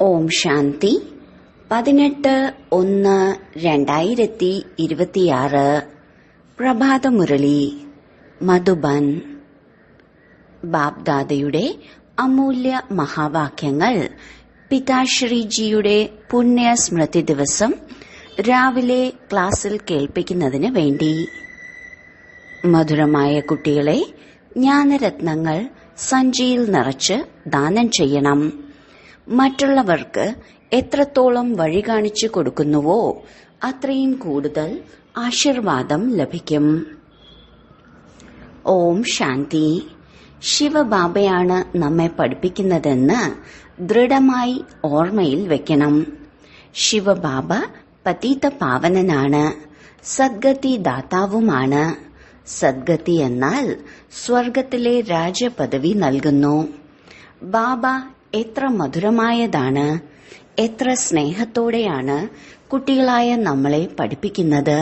ഓം ശാന്തി 18/1/2026 പ്രഭാതമുരളി മധുബൻ. ബാബ്ദാദയുടെ അമൂല്യ മഹാവാക്യങ്ങൾ പിതാശ്രീജിയുടെ പുണ്യ സ്മൃതി ദിവസം രാവിലെ ക്ലാസ്സിൽ കേൾപ്പിക്കുന്നതിന് വേണ്ടി. മധുരമായ കുട്ടികളെ, ജ്ഞാനരത്നങ്ങൾ സഞ്ചിയിൽ നിറച്ച് ദാനം ചെയ്യണം. മറ്റുള്ളവർക്ക് എത്രത്തോളം വഴി കാണിച്ചു കൊടുക്കുന്നുവോ അത്രയും കൂടുതൽ ആശീർവാദം ലഭിക്കും. ഓം ശാന്തി. ശിവബാബയാണ് നമ്മെ പഠിപ്പിക്കുന്നതെന്ന് ദൃഢമായി ഓർമ്മയിൽ വെക്കണം. ശിവബാബ പതിത പാവനനാണ്, സദ്ഗതി ദാതാവുമാണ്. സദ്ഗതി എന്നാൽ സ്വർഗത്തിലെ രാജപദവി നൽകുന്നു. ബാബ എത്ര മധുരമായതാണ്, എത്ര സ്നേഹത്തോടെയാണ് കുട്ടികളായ നമ്മളെ പഠിപ്പിക്കുന്നത്.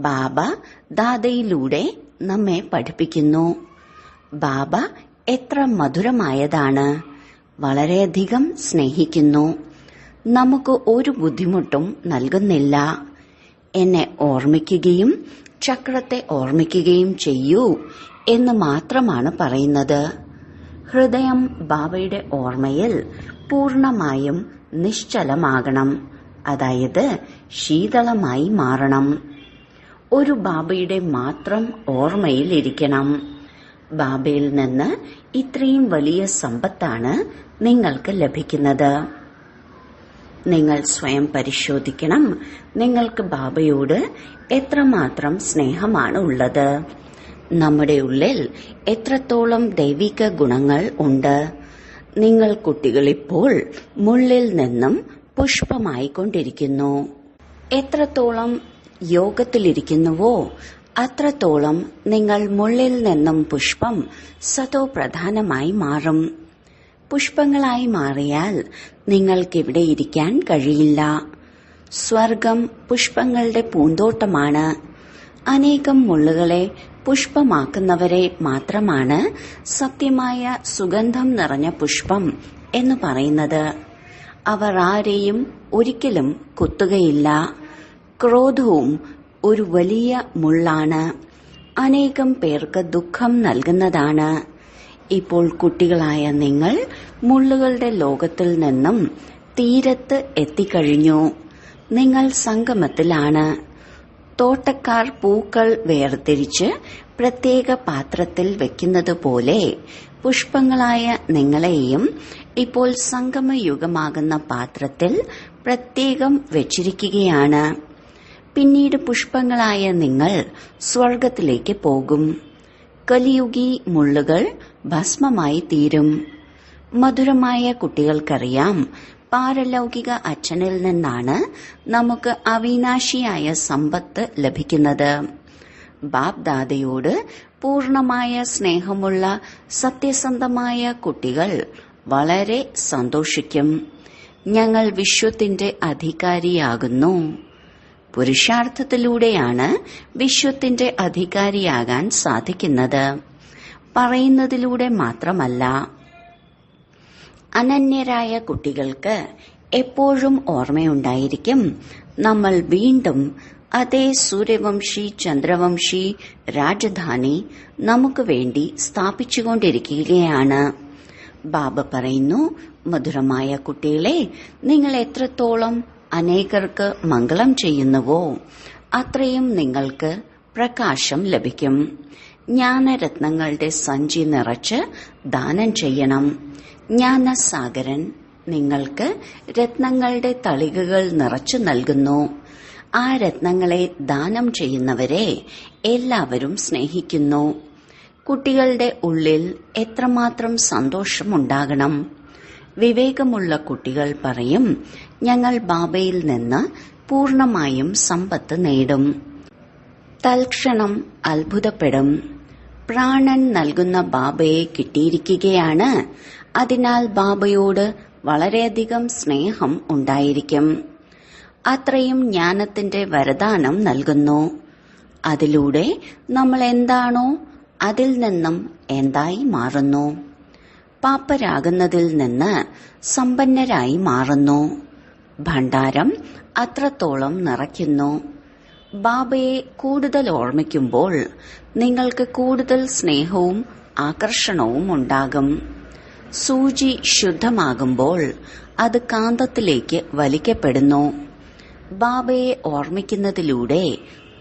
ബാബ ദാദയിലൂടെ നമ്മെ പഠിപ്പിക്കുന്നു. ബാബ എത്ര മധുരമായതാണ്, വളരെയധികം സ്നേഹിക്കുന്നു. നമുക്ക് ഒരു ബുദ്ധിമുട്ടും നൽകുന്നില്ല. എന്നെ ഓർമ്മിക്കുകയും ചക്രത്തെ ഓർമ്മിക്കുകയും ചെയ്യൂ എന്ന് മാത്രമാണ് പറയുന്നത്. ഹൃദയം ബാബയുടെ ഓർമ്മയിൽ പൂർണമായും നിശ്ചലമാകണം, അതായത് ശീതളമായി മാറണം. ഒരു ബാബയുടെ മാത്രം ഓർമ്മയിൽ ഇരിക്കണം. ബാബയിൽ നിന്ന് ഇത്രയും വലിയ സമ്പത്താണ് നിങ്ങൾക്ക് ലഭിക്കുന്നത്. നിങ്ങൾ സ്വയം പരിശോധിക്കണം, നിങ്ങൾക്ക് ബാബയോട് എത്രമാത്രം സ്നേഹമാണ് ഉള്ളത്. നമ്മുടെ ഉള്ളിൽ എത്രത്തോളം ദൈവിക ഗുണങ്ങൾ ഉണ്ട്. നിങ്ങൾ കുട്ടികളിപ്പോൾ മുള്ളിൽ നിന്നും പുഷ്പമായിക്കൊണ്ടിരിക്കുന്നു. എത്രത്തോളം യോഗത്തിലിരിക്കുന്നുവോ അത്രത്തോളം നിങ്ങൾ മുള്ളിൽ നിന്നും പുഷ്പം സതോ പ്രധാനമായി മാറും. പുഷ്പങ്ങളായി മാറിയാൽ നിങ്ങൾക്കിവിടെ ഇരിക്കാൻ കഴിയില്ല. സ്വർഗം പുഷ്പങ്ങളുടെ പൂന്തോട്ടമാണ്. അനേകം മുള്ളുകളെ പുഷ്പമാക്കുന്നവരെ മാത്രമാണ് സത്യമായ സുഗന്ധം നിറഞ്ഞ പുഷ്പം എന്ന് പറയുന്നത്. അവർ ആരെയും ഒരിക്കലും കുത്തുകയില്ല. ക്രോധവും ഒരു വലിയ മുള്ളാണ്, അനേകം പേർക്ക് ദുഃഖം നൽകുന്നതാണ്. ഇപ്പോൾ കുട്ടികളായ നിങ്ങൾ മുള്ളുകളുടെ ലോകത്തിൽ നിന്നും തീരത്ത് എത്തിക്കഴിഞ്ഞു. നിങ്ങൾ സംഗമത്തിലാണ്. തോട്ടക്കാർ പൂക്കൾ വേർതിരിച്ച് പ്രത്യേക പാത്രത്തിൽ വെക്കുന്നത് പോലെ പുഷ്പങ്ങളായ നിങ്ങളെയും ഇപ്പോൾ സംഗമയുഗമാകുന്ന പാത്രത്തിൽ പ്രത്യേകം വെച്ചിരിക്കുകയാണ്. പിന്നീട് പുഷ്പങ്ങളായ നിങ്ങൾ സ്വർഗത്തിലേക്ക് പോകും. കലിയുഗി മുള്ളുകൾ ഭസ്മമായി തീരും. മധുരമായ കുട്ടികൾക്കറിയാം, പാരലൗകിക അച്ഛനിൽ നിന്നാണ് നമുക്ക് അവിനാശിയായ സമ്പത്ത് ലഭിക്കുന്നത്. ബാബ്ദാദയോട് പൂർണമായ സ്നേഹമുള്ള സത്യസന്ധമായ കുട്ടികൾ വളരെ സന്തോഷിക്കും. ഞങ്ങൾ വിശ്വത്തിന്റെ അധികാരിയാകുന്നു. പുരുഷാർത്ഥത്തിലൂടെയാണ് വിശ്വത്തിന്റെ അധികാരിയാകാൻ സാധിക്കുന്നത്, പറയുന്നതിലൂടെ മാത്രമല്ല. അനന്യരായ കുട്ടികൾക്ക് എപ്പോഴും ഓർമ്മയുണ്ടായിരിക്കും, നമ്മൾ വീണ്ടും അതേ സൂര്യവംശി ചന്ദ്രവംശി രാജധാനി നമുക്ക് വേണ്ടി സ്ഥാപിച്ചുകൊണ്ടിരിക്കുകയാണ്. ബാബ പറയുന്നു, മധുരമായ കുട്ടികളെ, നിങ്ങൾ എത്രത്തോളം അനേകർക്ക് മംഗളം ചെയ്യുന്നുവോ അത്രയും നിങ്ങൾക്ക് പ്രകാശം ലഭിക്കും. ജ്ഞാനരത്നങ്ങളുടെ സഞ്ചി നിറച്ച് ദാനം ചെയ്യണം. ജ്ഞാനസാഗരൻ നിങ്ങൾക്ക് രത്നങ്ങളുടെ തളികകൾ നിറച്ചു നൽകുന്നു. ആ രത്നങ്ങളെ ദാനം ചെയ്യുന്നവരെ എല്ലാവരും സ്നേഹിക്കുന്നു. കുട്ടികളുടെ ഉള്ളിൽ എത്രമാത്രം സന്തോഷമുണ്ടാകണം. വിവേകമുള്ള കുട്ടികൾ പറയും, ഞങ്ങൾ ബാബയിൽ നിന്ന് പൂർണമായും സമ്പത്ത് നേടും. തൽക്ഷണം അത്ഭുതപ്പെടും. പ്രാണൻ നൽകുന്ന ബാബയെ കിട്ടിയിരിക്കുകയാണ്. അതിനാൽ ബാബയോട് വളരെയധികം സ്നേഹം ഉണ്ടായിരിക്കും. അത്രയും ജ്ഞാനത്തിന്റെ വരദാനം നൽകുന്നു. അതിലൂടെ നമ്മൾ എന്താണോ അതിൽ നിന്നും എന്തായി മാറുന്നു. പാപ്പരാകുന്നതിൽ നിന്ന് സമ്പന്നരായി മാറുന്നു. ഭണ്ഡാരം അത്രത്തോളം നിറയ്ക്കുന്നു. ബാബയെ കൂടുതൽ ഓർമ്മിക്കുമ്പോൾ നിങ്ങൾക്ക് കൂടുതൽ സ്നേഹവും ആകർഷണവും ഉണ്ടാകും. സൂചി ശുദ്ധമാകുമ്പോൾ അത് കാന്തത്തിലേക്ക് വലിക്കപ്പെടുന്നു. ബാബയെ ഓർമ്മിക്കുന്നതിലൂടെ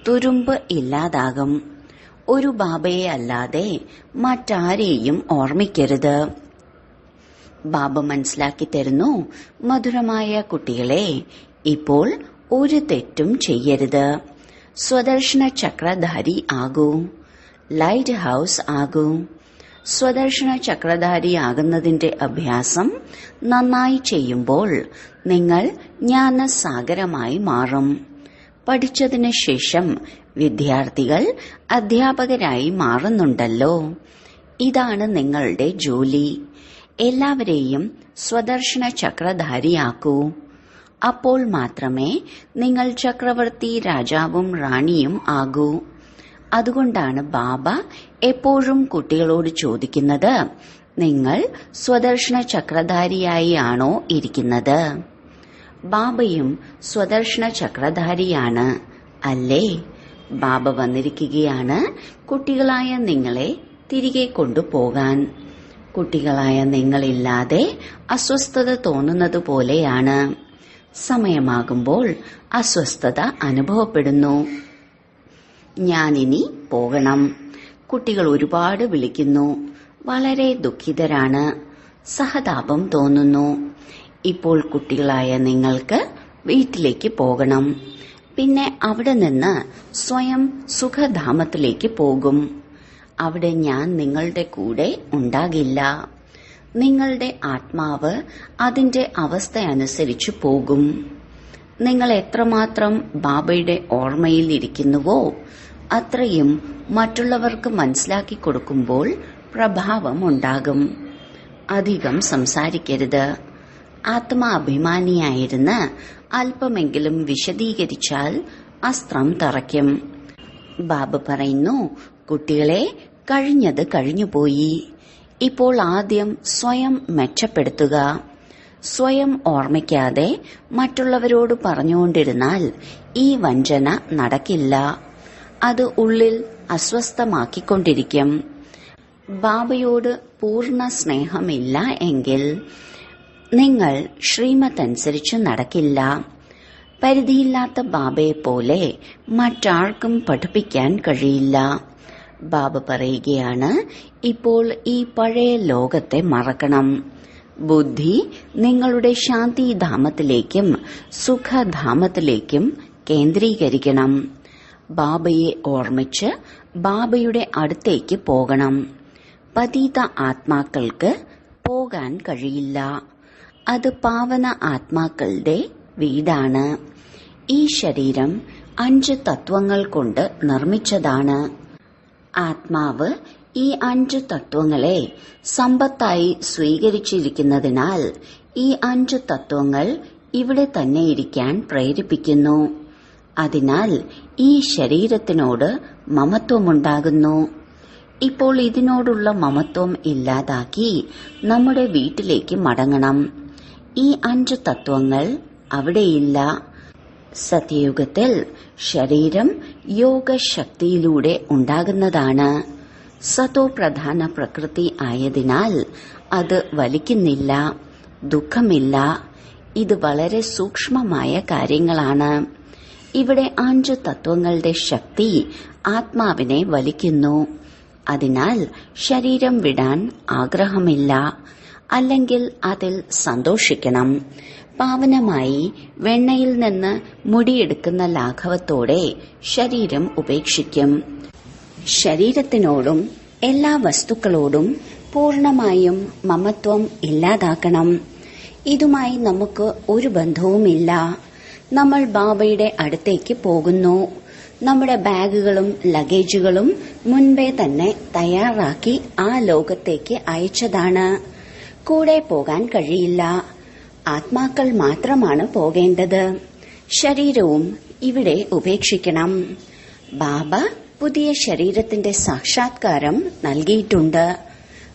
തുരുമ്പ് ഇല്ലാതാകും. ഒരു ബാബയെ അല്ലാതെ മറ്റാരെയും ഓർമ്മിക്കരുത്. ബാബ മനസ്സിലാക്കി തരുന്നു, മധുരമായ കുട്ടികളെ, ഇപ്പോൾ ഒരു തെറ്റും ചെയ്യരുത്. സ്വദർശന ചക്രധാരി ആകൂ. Light house ആകൂ. സ്വദർശന ചക്രധാരി ആകുന്നതിന്റെ അഭ്യാസം നന്നായി ചെയ്യുമ്പോൾ നിങ്ങൾ ജ്ഞാനസാഗരമായി മാറും. പഠിച്ചതിനു ശേഷം വിദ്യാർത്ഥികൾ അധ്യാപകരായി മാറുന്നുണ്ടല്ലോ. ഇതാണ് നിങ്ങളുടെ ജോലി. എല്ലാവരെയും സ്വദർശന ചക്രധാരിയാക്കൂ. അപ്പോൾ മാത്രമേ നിങ്ങൾ ചക്രവർത്തി, രാജാവും റാണിയും ആകൂ. അതുകൊണ്ടാണ് ബാബ എപ്പോഴും കുട്ടികളോട് ചോദിക്കുന്നത്, നിങ്ങൾ സ്വദർശന ചക്രധാരിയായി ആണോ ഇരിക്കുന്നത്? ബാബയും സ്വദർശന ചക്രധാരിയാണ് അല്ലേ? ബാബ വന്നിരിക്കുകയാണ് കുട്ടികളായ നിങ്ങളെ തിരികെ കൊണ്ടുപോകാൻ. കുട്ടികളായ നിങ്ങളില്ലാതെ അസ്വസ്ഥത തോന്നുന്നത് പോലെയാണ്. സമയമാകുമ്പോൾ അസ്വസ്ഥത അനുഭവപ്പെടുന്നു. ഞാനിനി പോകണം. കുട്ടികൾ ഒരുപാട് വിളിക്കുന്നു. വളരെ ദുഃഖിതരാണ്. സഹതാപം തോന്നുന്നു. ഇപ്പോൾ കുട്ടികളായ നിങ്ങൾക്ക് വീട്ടിലേക്ക് പോകണം. പിന്നെ അവിടെ നിന്ന് സ്വയം സുഖധാമത്തിലേക്ക് പോകും. അവിടെ ഞാൻ നിങ്ങളുടെ കൂടെ ഉണ്ടാകില്ല. നിങ്ങളുടെ ആത്മാവ് അതിന്റെ അവസ്ഥയനുസരിച്ച് പോകും. നിങ്ങൾ എത്രമാത്രം ബാബയുടെ ഓർമ്മയിൽ ഇരിക്കുന്നുവോ അത്രയും മറ്റുള്ളവർക്ക് മനസ്സിലാക്കി കൊടുക്കുമ്പോൾ പ്രഭാവം ഉണ്ടാകും. അധികം സംസാരിക്കരുത്. ആത്മാഭിമാനിയായിരുന്ന് അല്പമെങ്കിലും വിശദീകരിച്ചാൽ അസ്ത്രം തറയ്ക്കും. ബാബ പറയുന്നു, കുട്ടികളെ, കഴിഞ്ഞത് കഴിഞ്ഞുപോയി. ഇപ്പോൾ ആദ്യം സ്വയം മെച്ചപ്പെടുത്തുക. സ്വയം ഓർമ്മിക്കാതെ മറ്റുള്ളവരോട് പറഞ്ഞുകൊണ്ടിരുന്നാൽ ഈ വഞ്ചന നടക്കില്ല. അത് ഉള്ളിൽ അസ്വസ്ഥമാക്കിക്കൊണ്ടിരിക്കും. ബാബയോട് പൂർണ്ണ സ്നേഹമില്ല എങ്കിൽ നിങ്ങൾ ശ്രീമതനുസരിച്ച് നടക്കില്ല. പരിധിയില്ലാത്ത ബാബയെപ്പോലെ മറ്റാർക്കും പഠിപ്പിക്കാൻ കഴിയില്ല. ബാബ പറയുകയാണ്, ഇപ്പോൾ ഈ പഴയ ലോകത്തെ മറക്കണം. ബുദ്ധി നിങ്ങളുടെ ശാന്തിധാമത്തിലേക്കും സുഖധാമത്തിലേക്കും കേന്ദ്രീകരിക്കണം. ബാബയെ ഓർമ്മിച്ച് ബാബയുടെ അടുത്തേക്ക് പോകണം. പതീത ആത്മാക്കൾക്ക് പോകാൻ കഴിയില്ല. അത് പാവന ആത്മാക്കളുടെ വീടാണ്. ഈ ശരീരം 5 തത്വങ്ങൾ കൊണ്ട് നിർമ്മിച്ചതാണ്. ആത്മാവ് ഈ 5 തത്വങ്ങളെ സമ്പത്തായി സ്വീകരിച്ചിരിക്കുന്നതിനാൽ ഈ 5 തത്വങ്ങൾ ഇവിടെ തന്നെ ഇരിക്കാൻ പ്രേരിപ്പിക്കുന്നു. അതിനാൽ ഈ ശരീരത്തിനോട് മമത്വമുണ്ടാകുന്നു. ഇപ്പോൾ ഇതിനോടുള്ള മമത്വം ഇല്ലാതാക്കി നമ്മുടെ വീട്ടിലേക്ക് മടങ്ങണം. ഈ 5 തത്വങ്ങൾ അവിടെയില്ല. സത്യയുഗത്തിൽ ശരീരം യോഗശക്തിയിലൂടെ ഉണ്ടാകുന്നതാണ്. സതോ പ്രധാന പ്രകൃതി ആയതിനാൽ അത് വലിക്കുന്നില്ല, ദുഃഖമില്ല. ഇത് വളരെ സൂക്ഷ്മമായ കാര്യങ്ങളാണ്. ഇവിടെ 5 തത്വങ്ങളുടെ ശക്തി ആത്മാവിനെ വലിക്കുന്നു. അതിനാൽ ശരീരം വിടാൻ ആഗ്രഹമില്ല. അല്ലെങ്കിൽ അതിൽ സന്തോഷിക്കണം. പാവനമായി വെണ്ണയിൽ നിന്ന് മുടിയെടുക്കുന്ന ലാഘവത്തോടെ ശരീരം ഉപേക്ഷിക്കും. ശരീരത്തിനോടും എല്ലാ വസ്തുക്കളോടും പൂർണമായും മമത്വം ഇല്ലാതാക്കണം. ഇതുമായി നമുക്ക് ഒരു ബന്ധവുമില്ല. നമ്മൾ ബാബയുടെ അടുത്തേക്ക് പോകുന്നു. നമ്മുടെ ബാഗുകളും ലഗേജുകളും മുൻപേ തന്നെ തയ്യാറാക്കി ആ ലോകത്തേക്ക് അയച്ചതാണ്. കൂടെ പോകാൻ കഴിയില്ല. ആത്മാക്കൾ മാത്രമാണ് പോകേണ്ടത്. ശരീരവും ഇവിടെ ഉപേക്ഷിക്കണം. ബാബ പുതിയ ശരീരത്തിന്റെ സാക്ഷാത്കാരം നൽകിയിട്ടുണ്ട്.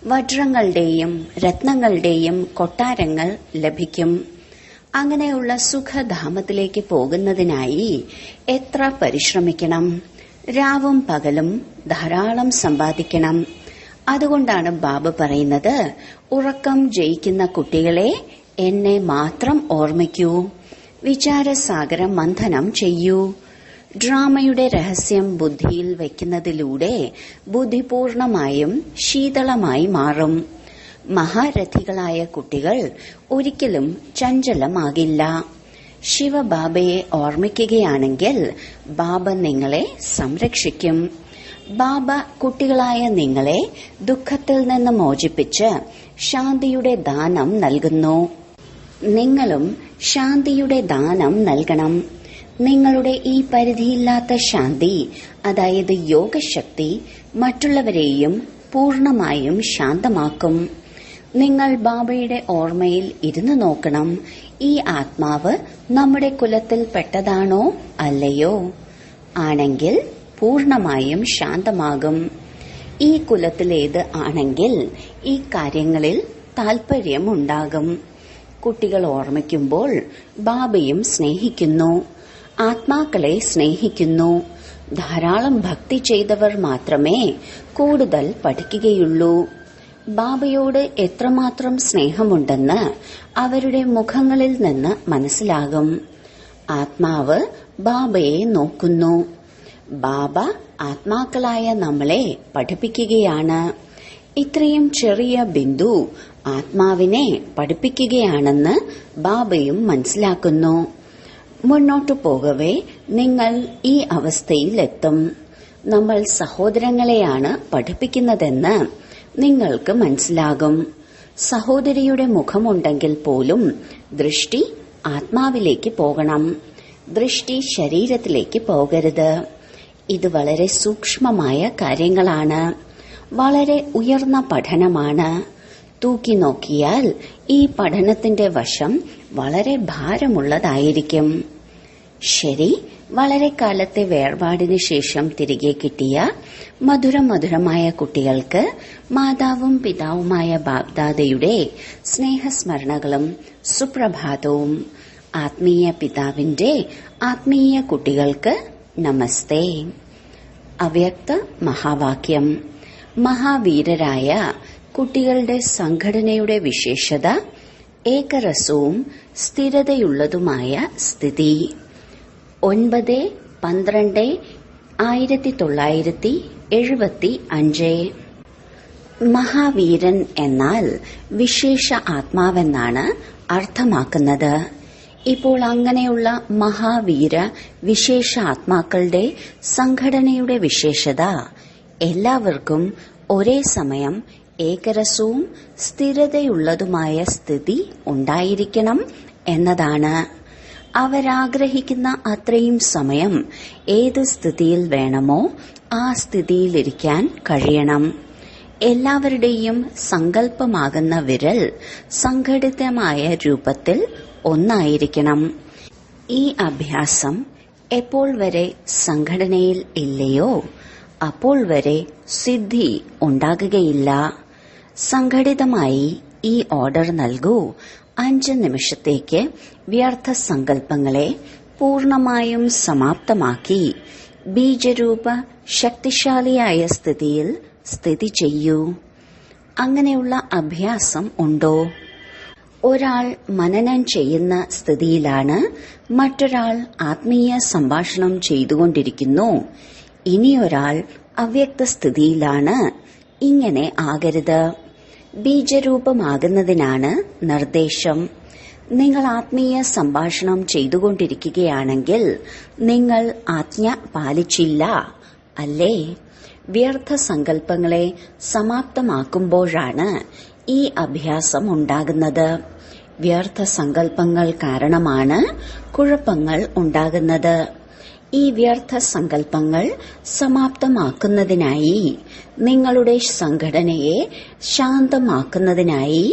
വജ്രങ്ങളുടെയും രത്നങ്ങളുടെയും കൊട്ടാരങ്ങൾ ലഭിക്കും. അങ്ങനെയുള്ള സുഖധാമത്തിലേക്ക് പോകുന്നതിനായി എത്ര പരിശ്രമിക്കണം. രാവും പകലും ധാരാളം സമ്പാദിക്കണം. അതുകൊണ്ടാണ് ബാബ പറയുന്നത്, ഉറക്കം ജയിക്കുന്ന കുട്ടികളെ എന്നെ മാത്രം ഓർമ്മിക്കൂ, വിചാരസാഗരം മന്ഥനം ചെയ്യൂ. ഡ്രാമയുടെ രഹസ്യം ബുദ്ധിയിൽ വയ്ക്കുന്നതിലൂടെ ബുദ്ധി പൂർണമായും ശീതളമായി മാറും. മഹാരഥികളായ കുട്ടികൾ ഒരിക്കലും ചഞ്ചലമാകില്ല. ശിവബാബയെ ഓർമ്മിക്കുകയാണെങ്കിൽ ബാബ നിങ്ങളെ സംരക്ഷിക്കും. ബാബ കുട്ടികളായ നിങ്ങളെ ദുഃഖത്തിൽ നിന്ന് മോചിപ്പിച്ച് ശാന്തിയുടെ ദാനം നൽകുന്നു. നിങ്ങളും ശാന്തിയുടെ ദാനം നൽകണം. നിങ്ങളുടെ ഈ പരിധിയില്ലാത്ത ശാന്തി, അതായത് യോഗശക്തി, മറ്റുള്ളവരെയും പൂർണമായും ശാന്തമാക്കും. നിങ്ങൾ ബാബയുടെ ഓർമ്മയിൽ ഇരുന്നു നോക്കണം, ഈ ആത്മാവ് നമ്മുടെ കുലത്തിൽ പെട്ടതാണോ അല്ലയോ? ആണെങ്കിൽ പൂർണമായും ശാന്തമാകും. ഈ കുലത്തിലേത് ആണെങ്കിൽ ഈ കാര്യങ്ങളിൽ താൽപര്യമുണ്ടാകും. കുട്ടികൾ ഓർമ്മിക്കുമ്പോൾ ബാബയും സ്നേഹിക്കുന്നു, ആത്മാക്കളെ സ്നേഹിക്കുന്നു. ധാരാളം ഭക്തി ചെയ്തവർ മാത്രമേ കൂടുതൽ പഠിക്കുകയുള്ളൂ. ബാബയോട് എത്രമാത്രം സ്നേഹമുണ്ടെന്ന് അവരുടെ മുഖങ്ങളിൽ നിന്ന് മനസ്സിലാകും. ആത്മാവ് ബാബയെ നോക്കുന്നു. ബാബ ആത്മാക്കളായ നമ്മളെ പഠിപ്പിക്കുകയാണ്. ഇത്രയും ചെറിയ ബിന്ദു ആത്മാവിനെ പഠിപ്പിക്കുകയാണെന്ന് ബാബയും മനസ്സിലാക്കുന്നു. മുന്നോട്ടു പോകവേ നിങ്ങൾ ഈ അവസ്ഥയിലെത്തും. നമ്മൾ സഹോദരങ്ങളെയാണ് പഠിപ്പിക്കുന്നതെന്ന് നിങ്ങൾക്ക് മനസ്സിലാകും. സഹോദരിയുടെ മുഖമുണ്ടെങ്കിൽ പോലും ദൃഷ്ടി ആത്മാവിലേക്ക് പോകണം. ദൃഷ്ടി ശരീരത്തിലേക്ക് പോകരുത്. ഇത് വളരെ സൂക്ഷ്മമായ കാര്യങ്ങളാണ്. വളരെ ഉയർന്ന പഠനമാണ്. തൂക്കി നോക്കിയാൽ ഈ പഠനത്തിന്റെ വശം വളരെ ഭാരമുള്ളതായിരിക്കും. ശരി, വളരെ കാലത്തെ വേർപാടിന് ശേഷം തിരികെ കിട്ടിയ മധുരമായ കുട്ടികൾക്ക് മാതാവും പിതാവുമായ ബാബ്ദാദയുടെ സ്നേഹസ്മരണകളും സുപ്രഭാതവും. ആത്മീയ പിതാവിന്റെ ആത്മീയ കുട്ടികൾക്ക് നമസ്തേ. അവ്യക്ത മഹാവാക്യം. മഹാവീരരായ കുട്ടികളുടെ സംഘടനയുടെ വിശേഷത ഏകരസവും സ്ഥിരതയുള്ളതുമായ സ്ഥിതി. 9/12/1975. മഹാവീരൻ എന്നാൽ വിശേഷ ആത്മാവെന്നാണ് അർത്ഥമാക്കുന്നത്. ഇപ്പോൾ അങ്ങനെയുള്ള മഹാവീര വിശേഷ ആത്മാക്കളുടെ സംഘടനയുടെ വിശേഷത എല്ലാവർക്കും ഒരേ സമയം ഏകരസവും സ്ഥിരതയുള്ളതുമായ സ്ഥിതി ഉണ്ടായിരിക്കണം എന്നതാണ്. അവരാഗ്രഹിക്കുന്ന അത്രയും സമയം ഏത് സ്ഥിതിയിൽ വേണമോ ആ സ്ഥിതിയിലിരിക്കാൻ കഴിയണം. എല്ലാവരുടെയും സങ്കല്പമാകുന്ന വിരൽ സംഘടിതമായ രൂപത്തിൽ ഒന്നായിരിക്കണം. ഈ അഭ്യാസം എപ്പോൾ വരെ സംഘടനയിൽ ഇല്ലയോ അപ്പോൾ വരെ സിദ്ധി ഉണ്ടാകുകയില്ല. സംഘടിതമായി ഈ ഓർഡർ നൽകൂ. 5 നിമിഷത്തേക്ക് വ്യർത്ഥ സങ്കല്പങ്ങളെ പൂർണമായും സമാപ്തമാക്കി ബീജരൂപ ശക്തിശാലിയായ സ്ഥിതിയിൽ സ്ഥിതി ചെയ്യൂ. അങ്ങനെയുള്ള അഭ്യാസം ഉണ്ടോ? ഒരാൾ മനനം ചെയ്യുന്ന സ്ഥിതിയിലാണ്, മറ്റൊരാൾ ആത്മീയ സംഭാഷണം ചെയ്തുകൊണ്ടിരിക്കുന്നു, ഇനിയൊരാൾ അവ്യക്ത സ്ഥിതിയിലാണ്. ഇങ്ങനെ ആകരുത്. ബീജരൂപമാകുന്നതിനാണ് നിർദ്ദേശം. നിങ്ങൾ ആത്മീയ സംഭാഷണം ചെയ്തുകൊണ്ടിരിക്കുകയാണെങ്കിൽ നിങ്ങൾ ആജ്ഞ പാലിച്ചില്ല അല്ലേ? വ്യർത്ഥ സങ്കല്പങ്ങളെ സമാപ്തമാക്കുമ്പോഴാണ് ഈ അഭ്യാസം ഉണ്ടാകുന്നത്. വ്യർത്ഥ സങ്കല്പങ്ങൾ കാരണമാണ് കുഴപ്പങ്ങൾ ഉണ്ടാകുന്നത്. ഈ വ്യർത്ഥ സങ്കല്പങ്ങൾ സമാപ്തമാക്കുന്നതിനായി, നിങ്ങളുടെ സംഘടനയെ ശാന്തമാക്കുന്നതിനായി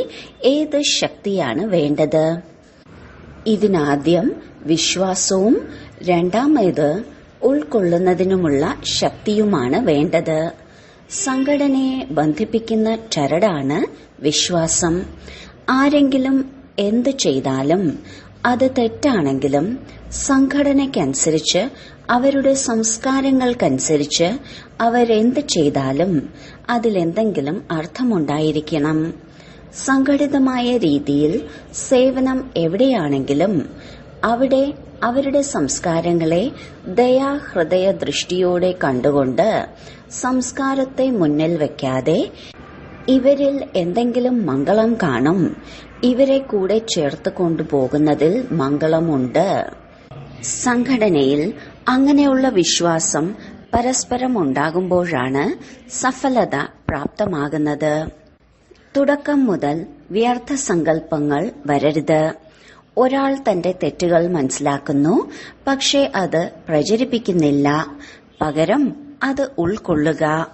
ഏത് ശക്തിയാണ് വേണ്ടത്? ഇതിനാദ്യം വിശ്വാസവും രണ്ടാമത് ഉൾക്കൊള്ളുന്നതിനുമുള്ള ശക്തിയുമാണ് വേണ്ടത്. സംഘടനയെ ബന്ധിപ്പിക്കുന്ന ചരടാണ് വിശ്വാസം. ആരെങ്കിലും എന്ത് ചെയ്താലും അത് തെറ്റാണെങ്കിലും സംഘടനയ്ക്കനുസരിച്ച്, അവരുടെ സംസ്കാരങ്ങൾക്കനുസരിച്ച് അവരെന്ത് ചെയ്താലും അതിലെന്തെങ്കിലും അർത്ഥമുണ്ടായിരിക്കണം. സംഘടിതമായ രീതിയിൽ സേവനം എവിടെയാണെങ്കിലും അവിടെ അവരുടെ സംസ്കാരങ്ങളെ ദയാഹൃദയ ദൃഷ്ടിയോടെ കണ്ടുകൊണ്ട്, സംസ്കാരത്തെ മുന്നിൽ വയ്ക്കാതെ ഇവരിൽ എന്തെങ്കിലും മംഗളം കാണും, ഇവരെ കൂടെ ചേർത്ത് കൊണ്ടുപോകുന്നതിൽ മംഗളമുണ്ട്. സംഘടനയിൽ അങ്ങനെയുള്ള വിശ്വാസം പരസ്പരം ഉണ്ടാകുമ്പോഴാണ് സഫലത പ്രാപ്തമാകുന്നത്. തുടക്കം മുതൽ വ്യർത്ഥ സങ്കല്പങ്ങൾ വരരുത്. ഒരാൾ തന്റെ തെറ്റുകൾ മനസ്സിലാക്കുന്നു, പക്ഷേ അത് പ്രചരിപ്പിക്കുന്നില്ല. പകരം അത് ഉൾക്കൊള്ളുക.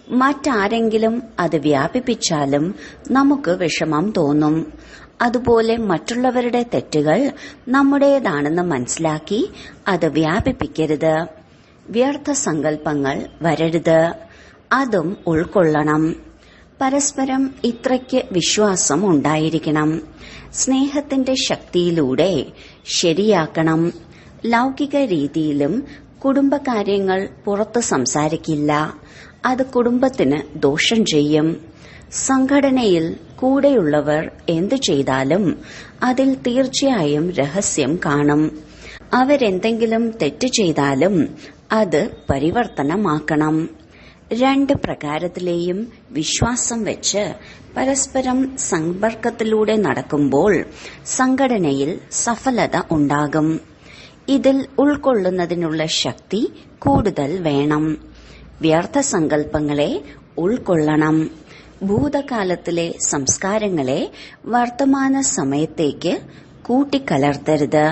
മറ്റാരെങ്കിലും അത് വ്യാപിപ്പിച്ചാലും നമുക്ക് വിഷമം തോന്നും. അതുപോലെ മറ്റുള്ളവരുടെ തെറ്റുകൾ നമ്മുടേതാണെന്ന് മനസ്സിലാക്കി അത് വ്യാപിപ്പിക്കരുത്. വ്യർത്ഥ സങ്കല്പങ്ങൾ വരരുത്. അതും ഉൾക്കൊള്ളണം. പരസ്പരം ഇത്രയ്ക്ക് വിശ്വാസം ഉണ്ടായിരിക്കണം. സ്നേഹത്തിന്റെ ശക്തിയിലൂടെ ശരിയാക്കണം. ലൗകിക രീതിയിലും കുടുംബകാര്യങ്ങൾ പുറത്ത് സംസാരിക്കില്ല. അത് കുടുംബത്തിന് ദോഷം ചെയ്യും. സംഘടനയിൽ കൂടെയുള്ളവർ എന്തു ചെയ്താലും അതിൽ തീർച്ചയായും രഹസ്യം കാണും. അവരെന്തെങ്കിലും തെറ്റ് ചെയ്താലും അത് പരിവർത്തനമാക്കണം. രണ്ട് പ്രകാരത്തിലെയും വിശ്വാസം വെച്ച് പരസ്പരം സമ്പർക്കത്തിലൂടെ നടക്കുമ്പോൾ സംഘടനയിൽ സഫലത ഉണ്ടാകും. ഇതിൽ ഉൾക്കൊള്ളുന്നതിനുള്ള ശക്തി കൂടുതൽ വേണം. വ്യർത്ഥ സങ്കല്പങ്ങളെ ഉൾക്കൊള്ളണം. ഭൂതകാലത്തിലെ സംസ്കാരങ്ങളെ വർത്തമാന സമയത്തേക്ക് കൂട്ടിക്കലർത്തരുത്.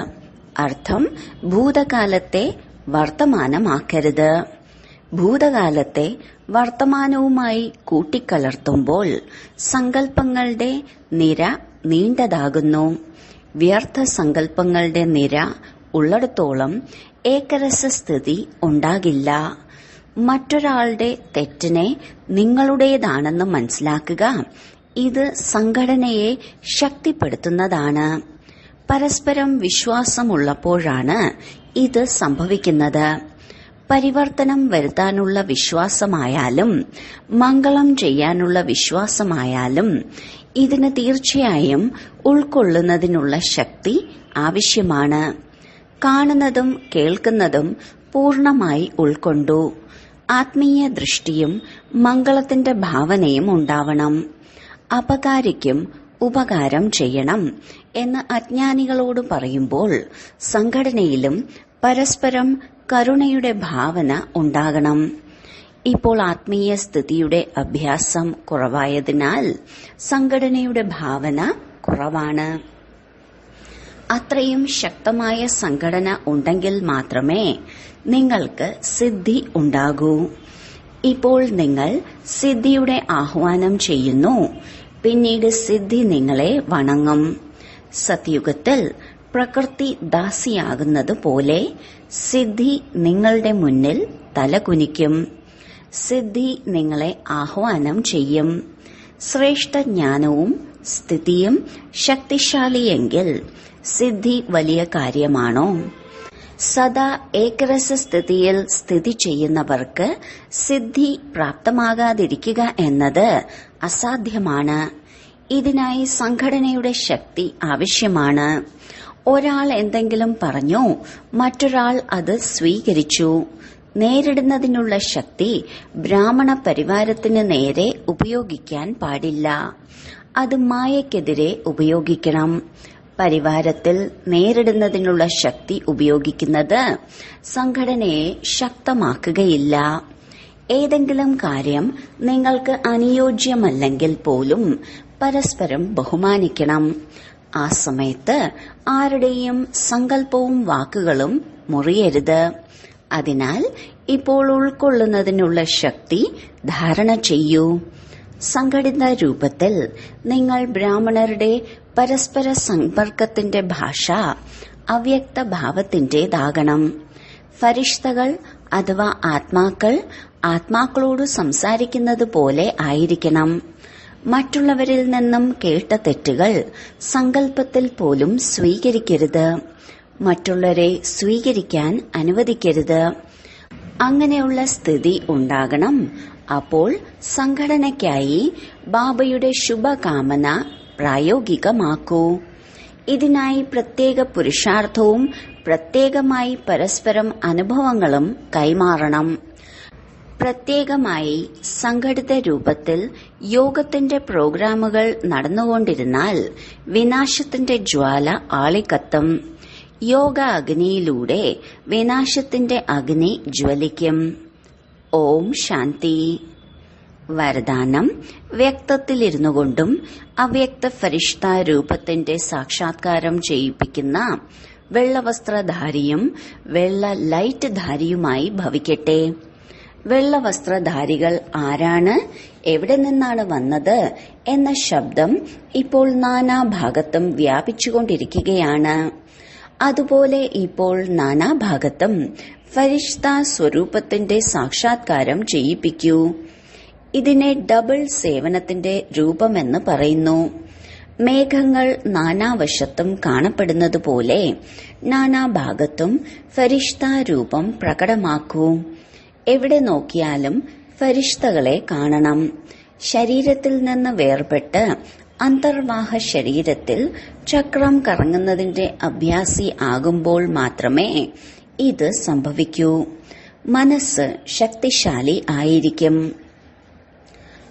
അർത്ഥം, ഭൂതകാലത്തെ വർത്തമാനമാക്കരുത്. ഭൂതകാലത്തെ വർത്തമാനവുമായി കൂട്ടിക്കലർത്തുമ്പോൾ സങ്കല്പങ്ങളുടെ നിര നീണ്ടതാകുന്നു. വ്യർത്ഥ സങ്കല്പങ്ങളുടെ നിര ഉള്ളിടത്തോളം ഏകരസസ്ഥിതി ഉണ്ടാകില്ല. മറ്റൊരാളുടെ തെറ്റിനെ നിങ്ങളുടേതാണെന്ന് മനസ്സിലാക്കുക. ഇത് സംഘടനയെ ശക്തിപ്പെടുത്തുന്നതാണ്. പരസ്പരം വിശ്വാസമുള്ളപ്പോഴാണ് ഇത് സംഭവിക്കുന്നത്. പരിവർത്തനം വരുത്താനുള്ള വിശ്വാസമായാലും മംഗളം ചെയ്യാനുള്ള വിശ്വാസമായാലും ഇതിന് തീർച്ചയായും ഉൾക്കൊള്ളുന്നതിനുള്ള ശക്തി ആവശ്യമാണ്. കാണുന്നതും കേൾക്കുന്നതും പൂർണ്ണമായി ഉൾക്കൊണ്ടു. ആത്മീയ ദൃഷ്ടിയും മംഗളത്തിന്റെ ഭാവനയും ഉണ്ടാവണം. അപകാരിക്കും ഉപകാരം ചെയ്യണം എന്ന് അജ്ഞാനികളോട് പറയുമ്പോൾ സംഘടനയിലും പരസ്പരം കരുണയുടെ ഭാവന ഉണ്ടാകണം. ഇപ്പോൾ ആത്മീയ സ്ഥിതിയുടെ അഭ്യാസം കുറവായതിനാൽ സംഘടനയുടെ ഭാവന കുറവാണ്. അത്രയും ശക്തമായ സംഘടന ഉണ്ടെങ്കിൽ മാത്രമേ നിങ്ങൾക്ക് സിദ്ധി ഉണ്ടാകൂ. ഇപ്പോൾ നിങ്ങൾ സിദ്ധിയുടെ ആഹ്വാനം ചെയ്യുന്നു. പിന്നീട് സിദ്ധി നിങ്ങളെ വണങ്ങും. സത്യുഗത്തിൽ പ്രകൃതി ദാസിയാകുന്നത് പോലെ സിദ്ധി നിങ്ങളുടെ മുന്നിൽ തലകുനിക്കും. സിദ്ധി നിങ്ങളെ ആഹ്വാനം ചെയ്യും. ശ്രേഷ്ഠ ജ്ഞാനവും സ്ഥിതിയും ശക്തിശാലിയെങ്കിൽ സിദ്ധി വലിയ കാര്യമാണോ? സദാ ഏകരസസ്ഥിതിയിൽ സ്ഥിതി ചെയ്യുന്നവർക്ക് സിദ്ധി പ്രാപ്തമാകാതിരിക്കുക എന്നത് അസാധ്യമാണ്. ഇതിനായി സംഘടനയുടെ ശക്തി ആവശ്യമാണ്. ഒരാൾ എന്തെങ്കിലും പറഞ്ഞു, മറ്റൊരാൾ അത് സ്വീകരിച്ചു. നേരിടുന്നതിനുള്ള ശക്തി ബ്രാഹ്മണ പരിവാരത്തിന് നേരെ ഉപയോഗിക്കാൻ പാടില്ല. അത് മായയ്ക്കെതിരെ ഉപയോഗിക്കണം. പരിവാരത്തിൽ നേരിടുന്നതിനുള്ള ശക്തി ഉപയോഗിക്കുന്നത് സംഘടനയെ ശക്തമാക്കുകയില്ല. ഏതെങ്കിലും കാര്യം നിങ്ങൾക്ക് അനുയോജ്യമല്ലെങ്കിൽ പോലും പരസ്പരം ബഹുമാനിക്കണം. ആ സമയത്ത് ആരുടെയും സങ്കല്പവും വാക്കുകളും മുറിയരുത്. അതിനാൽ ഇപ്പോൾ ഉൾക്കൊള്ളുന്നതിനുള്ള ശക്തി ധാരണ ചെയ്യൂ. സംഘടിത രൂപത്തിൽ നിങ്ങൾ ബ്രാഹ്മണരുടെ പരസ്പര സമ്പർക്കത്തിന്റെ ഭാഷ അവ്യക്ത ഭാവത്തിന്റേതാകണം. ഫരിഷ്തകൾ അഥവാ ആത്മാക്കൾ ആത്മാക്കളോട് സംസാരിക്കുന്നത് പോലെ ആയിരിക്കണം. മറ്റുള്ളവരിൽ നിന്നും കേട്ട തെറ്റുകൾ സങ്കല്പത്തിൽ പോലും സ്വീകരിക്കരുത്. മറ്റുള്ളവരെ സ്വീകരിക്കാൻ അനുവദിക്കരുത്. അങ്ങനെയുള്ള സ്ഥിതി ഉണ്ടാകണം. അപ്പോൾ സംഘടനയ്ക്കായി ബാബയുടെ ശുഭകാമന പ്രായോഗികമാക്കൂ. ഇതിനായി പ്രത്യേക പുരുഷാർത്ഥവും പ്രത്യേകമായി പരസ്പരം അനുഭവങ്ങളും കൈമാറണം. പ്രത്യേകമായി സംഘടിത രൂപത്തിൽ യോഗത്തിന്റെ പ്രോഗ്രാമുകൾ നടന്നുകൊണ്ടിരുന്നാൽ വിനാശത്തിന്റെ ജ്വാല ആളിക്കത്തും. യോഗ അഗ്നിയിലൂടെ വിനാശത്തിന്റെ അഗ്നി ജ്വലിക്കും. ഓം ശാന്തി. വരദാനം: വ്യക്തത്തിലിരുന്നുകൊണ്ടും അവ്യക്ത ഫരിഷ്ത രൂപത്തിന്റെ സാക്ഷാത്കാരം ചെയ്യിപ്പിക്കുന്ന വെള്ളവസ്ത്രധാരിയും വെള്ള ലൈറ്റ് ധാരിയുമായി ഭവിക്കട്ടെ. വെള്ളവസ്ത്രധാരികൾ ആരാണ്, എവിടെ നിന്നാണ് വന്നത് എന്ന ശബ്ദം ഇപ്പോൾ നാനാഭാഗത്തും വ്യാപിച്ചുകൊണ്ടിരിക്കുകയാണ്. അതുപോലെ ഇപ്പോൾ നാനാഭാഗത്തും ഫരിഷ്ത സ്വരൂപത്തിന്റെ സാക്ഷാത്കാരം ചെയ്യിപ്പിക്കൂ. ഇതിനെ ഡബിൾ സേവനത്തിന്റെ രൂപമെന്ന് പറയുന്നു. മേഘങ്ങൾ നാനാവശത്തും കാണപ്പെടുന്നതുപോലെ നാനാഭാഗത്തും ഫരിഷ്ത രൂപം പ്രകടമാക്കൂ. എവിടെ നോക്കിയാലും ഫരിഷ്തകളെ കാണണം. ശരീരത്തിൽ നിന്ന് വേർപെട്ട് അന്തർവാഹ ശരീരത്തിൽ ചക്രം കറങ്ങുന്നതിന്റെ അഭ്യാസി ആകുമ്പോൾ മാത്രമേ ഇത് സംഭവിക്കൂ. മനസ്സ് ശക്തിശാലി ആയിരിക്കും.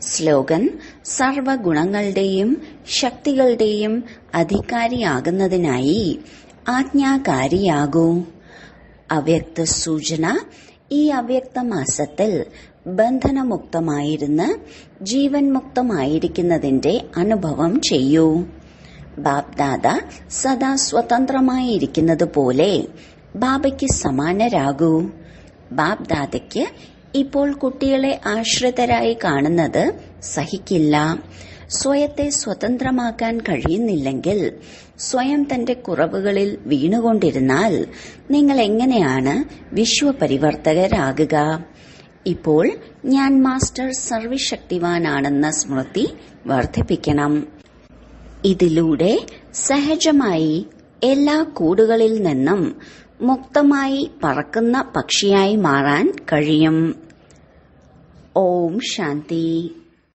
സ്ലോഗൻ: സർവഗുണങ്ങളുടെയും ശക്തികളുടെയും അധികാരിയാകുന്നതിനായി ആജ്ഞാകാരിയാകൂ. അവ്യക്ത സൂചന: ഈ അവ്യക്ത മാസത്തിൽ ബന്ധനമുക്തമായിരുന്ന് ജീവൻ മുക്തമായിരിക്കുന്നതിന്റെ അനുഭവം ചെയ്യൂ. ബാബ്ദാദ സദാ സ്വതന്ത്രമായിരിക്കുന്നത് പോലെ ബാബയ്ക്ക് സമാനരാകൂ. ബാബ്ദാദയ്ക്ക് ഇപ്പോൾ കുട്ടികളെ ആശ്രിതരായി കാണുന്നത് സഹിക്കില്ല. സ്വയത്തെ സ്വതന്ത്രമാക്കാൻ കഴിയുന്നില്ലെങ്കിൽ, സ്വയം തന്റെ കുറവുകളിൽ വീണുകൊണ്ടിരുന്നാൽ നിങ്ങൾ എങ്ങനെയാണ് വിശ്വപരിവർത്തകരാകുക? ഇപ്പോൾ ഞാൻ മാസ്റ്റർ സർവശക്തിവാനാണെന്ന സ്മൃതി വർദ്ധിപ്പിക്കണം. ഇതിലൂടെ സഹജമായി എല്ലാ കൂടുകളിൽ നിന്നും മുക്തമായി പറക്കുന്ന പക്ഷിയായി മാറാൻ കഴിയും. ഓം ശാന്തി.